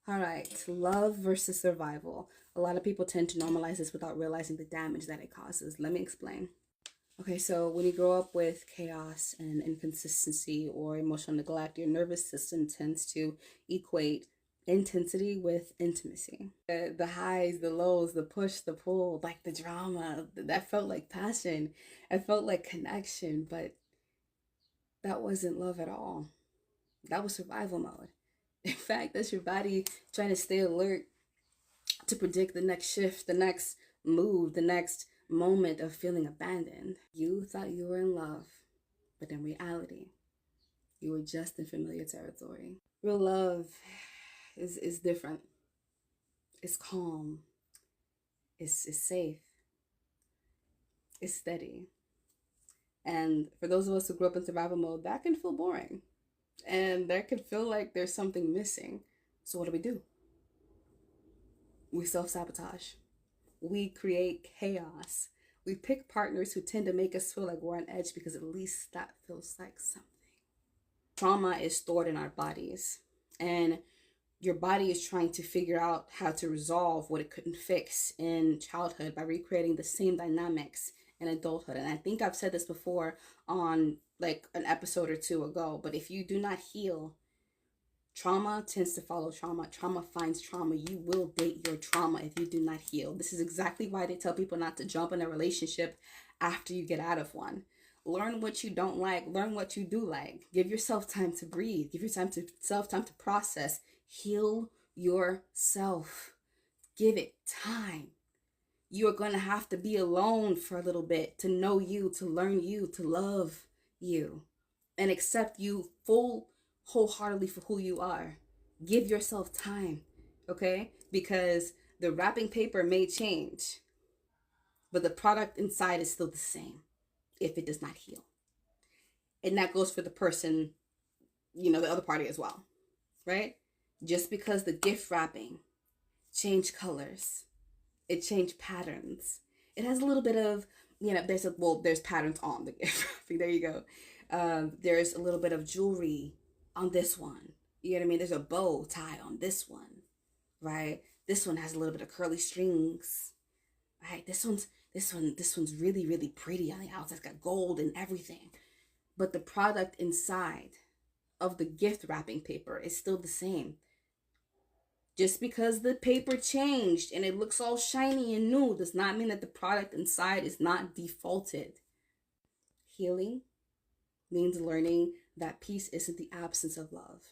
All right, love versus survival. A lot of people tend to normalize this without realizing the damage that it causes. Let me explain. Okay, so when you grow up with chaos and inconsistency or emotional neglect, your nervous system tends to equate intensity with intimacy. The highs, the lows, the push, the pull, like the drama, that felt like passion. It felt like connection, but that wasn't love at all. That was survival mode. In fact, that's your body trying to stay alert to predict the next shift, the next move, the next moment of feeling abandoned. You thought you were in love, but in reality, you were just in familiar territory. Real love is different. It's calm. It's safe. It's steady. And for those of us who grew up in survival mode, that can feel boring. And that can feel like there's something missing. So what do? We self-sabotage. We create chaos. We pick partners who tend to make us feel like we're on edge because at least that feels like something. Trauma is stored in our bodies, and your body is trying to figure out how to resolve what it couldn't fix in childhood by recreating the same dynamics in adulthood. And I think I've said this before on like an episode or two ago, but if you do not heal, trauma tends to follow trauma. Trauma finds trauma. You will date your trauma if you do not heal. This is exactly why they tell people not to jump in a relationship after you get out of one. Learn what you don't like. Learn what you do like. Give yourself time to breathe. Give yourself time to process. Heal yourself. Give it time. You are going to have to be alone for a little bit to know you, to learn you, to love you, and accept you wholeheartedly for who you are. Give yourself time, okay? Because the wrapping paper may change, but the product inside is still the same if it does not heal. And that goes for the person, the other party as well, right? Just because the gift wrapping changed colors, it changed patterns. It has a little bit of, there's patterns on the gift wrapping. There you go. There's a little bit of jewelry on this one. You know what I mean? There's a bow tie on this one, right? This one has a little bit of curly strings, right? This one's really, really pretty on the outside. It's got gold and everything. But the product inside of the gift wrapping paper is still the same. Just because the paper changed and it looks all shiny and new does not mean that the product inside is not defaulted. Healing means learning that peace isn't the absence of love.